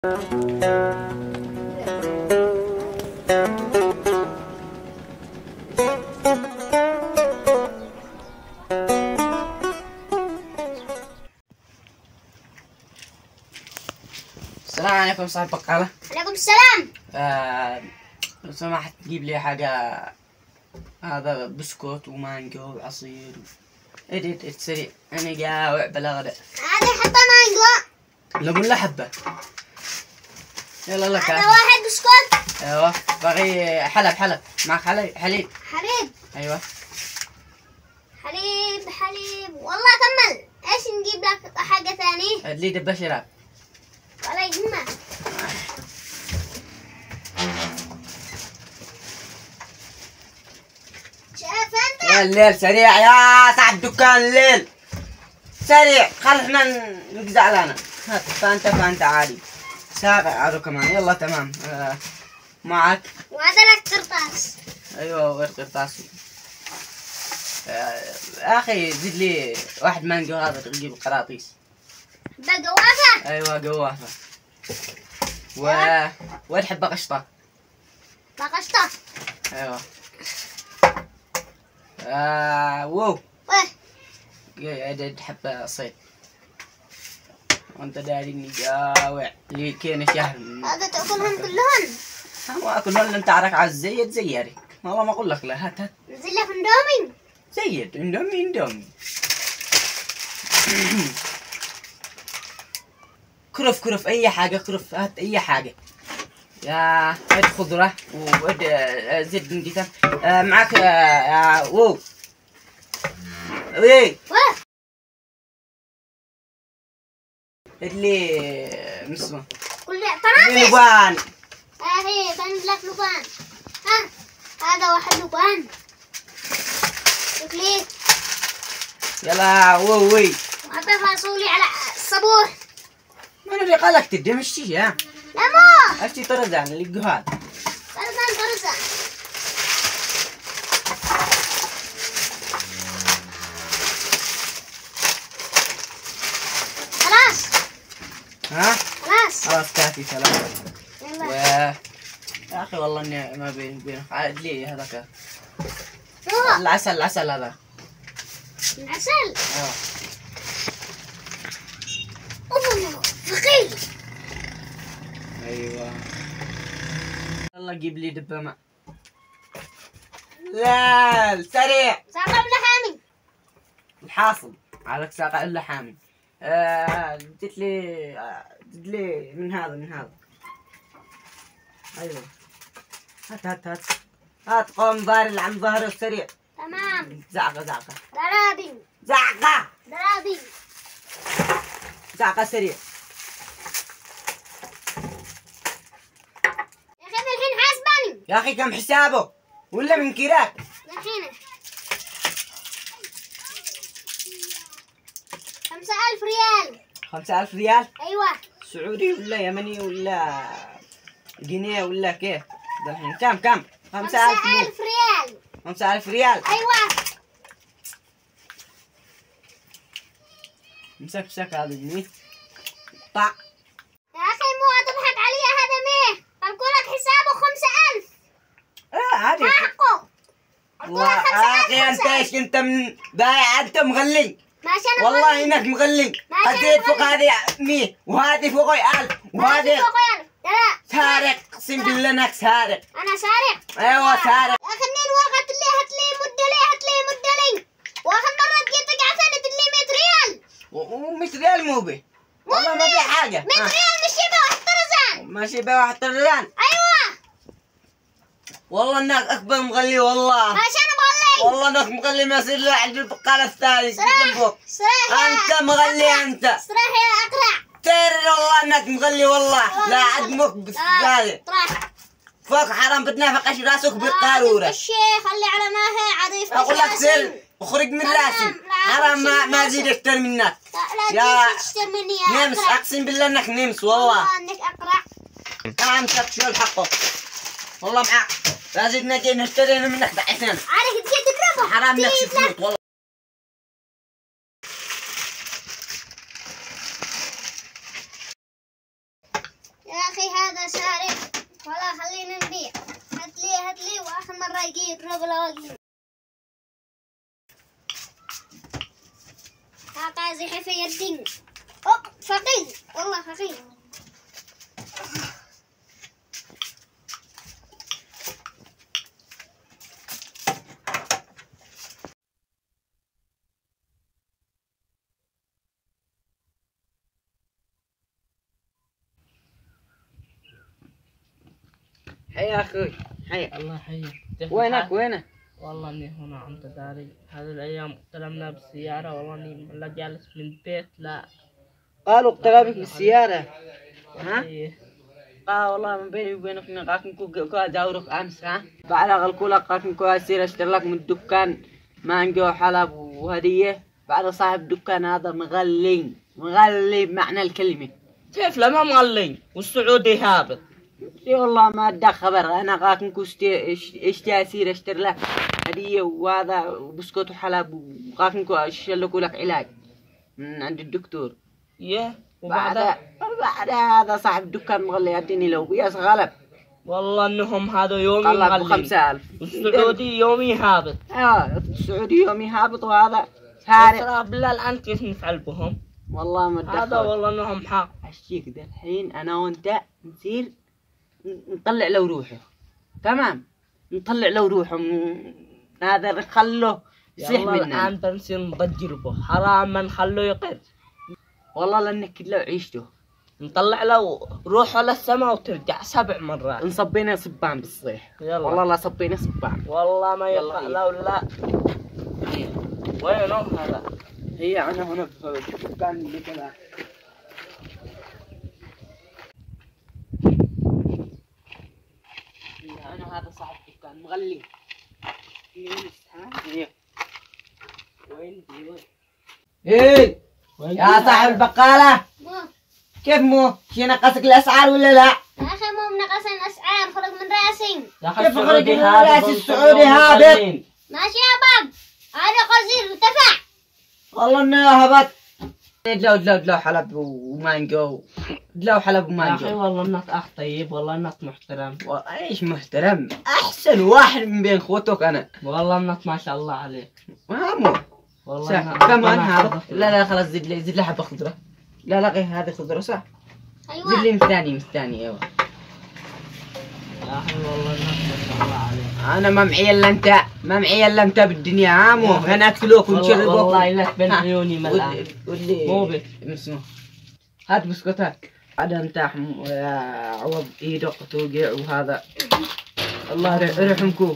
السلام عليكم صاحب بقالة. عليكم السلام. لو سمحت تجيب لي حاجة، هذا بسكوت ومانجو وعصير. اديت سريع، انا جاوع بلا غداء. هذه حبة مانجو. لو ولا حبة. يلا لك هذا واحد بسكوت. ايوه باقي حلب. معك حليب؟ حليب. ايوه حليب والله كمل. ايش نجيب لك حاجة ثانية؟ ادلي دبة شراب ولا يهمك. شايف انت؟ يا الليل سريع يا صاحب دكان الليل سريع، خلنا نقزع لنا. هات فانت عادي سابع عادو كمان. يلا تمام. معك وهذا لك قرطاس. ايوه غير قرطاس. يا اخي زد لي واحد مانجو، هذا تجيب قراطيس. بقوافة. ايوه قوافه. وتحب قشطه. بقشطة. ايوه. وو تحب صيد وانت داري اني جاوع لي كين شهر. هذا تاكلهم كلهم؟ ما اكل ولا انت عارك على الزيت زياري. والله ما اقول لك لا. هات نزل لك اندومي. زيت اندومي كرف اي حاجه. كرف هات اي حاجه. يا هات خضره وود زيت نجيتها. معك وو ايه اللي مسمى كل طرابيس. لبان. هي بنزل لك لبان. هذا واحد لبان. شوف يلا وي وهذا فاصولي على الصبوح. من اللي قالك تدي مشي يا لا مو اشتي طرزان اللي جهاد. برزان. خلاص خلاص كافي سلام. يلا يا اخي والله اني ما بين عاد لي هذاك روح. العسل هذا. العسل. اوه ثقيل. ايوه يلا جيب لي دبه ماء. لا سريع. ساقع ولا حامي؟ الحاصل عليك ساقع الا حامي. جيت لي من هذا. ايوه هات قوم ظهر اللي عن ظهره السريع. تمام. زعقه درابي. زعقه سريع. يا اخي الحين حاسباني. يا اخي كم حسابه ولا من كراك؟ الحين 5000 ريال. 5000 ريال؟ ايوه. سعودي ولا يمني ولا جنيه ولا كيف؟ الحين كم؟ 5000 ريال. 5000 ريال؟ ايوه. مسك هذا الجنيه. طع. يا اخي مو تضحك علي. هذا ميه اقول لك حسابه 5000. عادي. ما حقه. اقول لك 5000. يا اخي انت ايش انت من بايع؟ انت مغلي ماشي انا والله انك مغلي. خذيت فوق هذه 100 وهذه فوق 1000 وهذه لا سارق. اقسم بالله انك سارق. انا سارق. ايوه سارق. يا اخي منين ورقة اللي هات لي واخر مرة جيتك عسلت لي 100 ريال. و100 ريال مو به والله ما في حاجة. 100 ريال مشي به واحد طرزان. ماشي به واحد طرزان. ايوه والله انك اكبر مغلي والله. ماشي انا مغلي. والله انك مغلي ما يصير له عند البقالة الثاني جنبك. انت مغلي انت. صراحة يا اقرع. ترى والله انك مغلي والله. لا عدمك بالسالة. فوق حرام بتنافق ايش راسك بالقارورة. الشيخ خلي على ما هي عاد. اقول لك سر اخرج من راسي. حرام ما زيد اكثر منك. لا تشتر مني يا نمس. اقسم بالله انك نمس والله. انك اقرع. امسك شو الحقه والله معك. لازم نجي نشتري منك ضعفنا. عليك تجي تقربه. حرام نفسي فلوس والله. يا أخي هذا سارق ولا خلينا نبيع. هات لي وآخر مرة يجي يضرب الأواقي. هاكا زحف يدين. أوه فقير والله فقير. حيا اخوي حيا. الله يحييك. وينك؟ والله اني هنا عم تداري هذه الايام اقتلمنا بالسيارة، والله اني لا جالس من البيت لا. قالوا اقتربك بالسيارة. ها؟ إيه. والله من بيني وبينك نقاكم كو اداورك امس. ها؟ بعد غلقوا لك قاكم كو اسير اشتري لك من الدكان مانجا وحلب وهدية. بعد صاحب الدكان هذا مغلي بمعنى الكلمة. كيف لما مغلي والسعودي هابط؟ اي والله ما ادى خبر. انا قاكم كو اشتي اسير اشتري لك هدية وهذا وبسكوت وحلب وقاكم كو اشلكوا لك علاج من عند الدكتور. يه بعد هذا صاحب الدكان مغلي يديني لو بياس غلب. والله انهم هذا يومي طلع مغلي 5000 والسعودي يومي هابط. السعودي يومي هابط وهذا سارق. ترى بالله الان كيف نفعل بهم؟ والله ما هذا ادخل. والله انهم حق. اشيك ده الحين انا وانت نصير نطلع له روحه. تمام نطلع له روحه هذا نخله يصيح يلا منا. الان بنصير نضجر به، حرام ما نخليه يقر. والله لنكد له عيشته. نطلع له روحه للسماء وترجع 7 مرات. نصبينا صبان بالصيح. يلا والله لا صبينا صبان. والله ما يلا يطلع له لا. وينه هذا؟ هي انا هنا في الدكان اللي كذا. انا هذا صاحب الدكان مغلي. وين ايه يا صاحب البقالة كيف مو؟ شي نقصك الاسعار ولا لا؟ يا أخي مو منقص الأسعار فرق من راسي. كيف فرق من راس السعودي هابط؟ ماشي يا باب هذا قصير ارتفع. والله انه هبط. دلو حلب ومانجو. دلو حلب يا اخي ومانجو. والله انك اخ طيب، والله انك محترم. ايش محترم؟ احسن واحد من بين اخوتك انا. والله انك ما شاء الله عليك. ما مو والله صح. كمان هذا لا خلاص زد لي حبة خضرة. لا غير هذه خضرة صح. أيوة. زد لي من الثاني ايوه. يا اخي والله انك ما شاء الله عليك. انا ما معي الا انت بالدنيا. عامو هنا اكلوك ونشربوك. والله لك بين عيوني ملعب. واللي مو بك. اسمه هات بسكوتك. بعد انت عوض ايدك توقع وهذا. الله يرحمكم.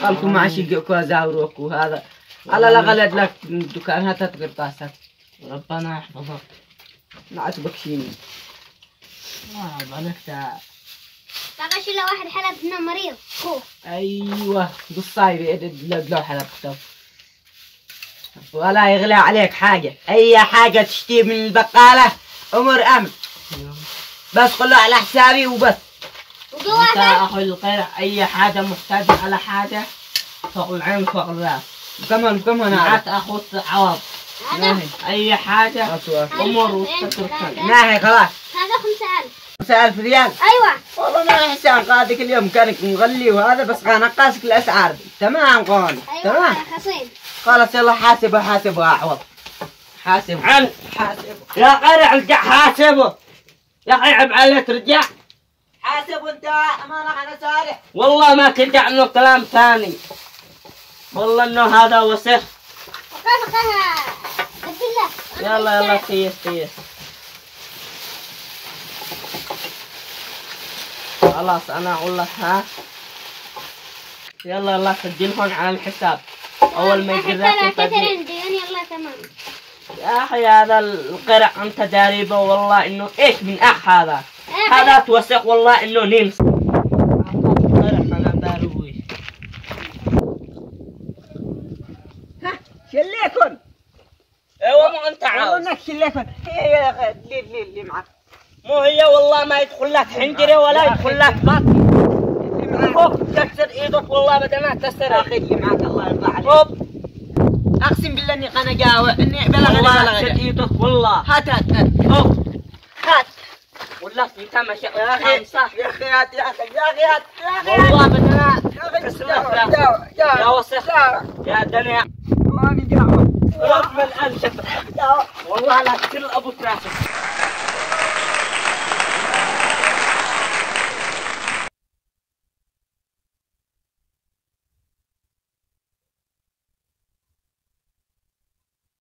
قالكم ما شيقكوا ازاوروك وهذا. على لا غلد لك من الدكان هات قرطاسك. ربنا يحفظك. ما عجبك شيني. عليك تعال. لقى شي واحد حلب هنا مريض خوف. ايوه بالصايب لو حلب خطف. ولا يغلى عليك حاجة. اي حاجة تشتي من البقالة امر امن. بس كله على حسابي وبس. انت وجوافه اخو القرع اي حاجة محتاج على حاجة فوق العين فوق الراس. كمان معك اخو عوض. هذا اي حاجة امور وتتركها. ناهي خلاص. هذا 5000. 5000 ريال. أيوة. والله ما حسان قادك اليوم كانك مغلي وهذا بس نقاسك الاسعار. تمام قول. أيوة تمام يا حسين. خلاص يلا حاسبه عوض. حاسب يا قرع ارجع حاسبه. يا اخي عيب عليك رجع. حاسب وانت امانة انا سارح. والله ما ترجع عنه كلام ثاني. والله انه هذا وسخ. وقفها بالله. يلا كيس. خلاص انا اقول لك ها. يلا سجلهم على الحساب. اول ما يجي لك يلا تمام. يا اخي هذا القرع انت داريبه والله انه ايش من اخ هذا. هذا توسخ والله انه نمس. القرع انا باروي. ها شليكن. ايوه مو انت والله عاوز. انك شليكن. هي يا اخي اللي معك. مو هي والله ما يدخل لك حنجري ولا يدخل لك بطن. هوب تكسر ايدك والله بدل ما تكسر. يا اخي اللي معك الله يرضى عليك. هوب اقسم بالله اني انا جاوع اني بلغني والله تكسر ايدك والله. هات هوب هات ولا انت ماشي يا اخي صح يا اخي يا اخي يا اخي يا اخي والله بدنا يا كسرت يا وسخ يا دنيا ما في قهوة رب الانشف والله لا كل ابو تراسك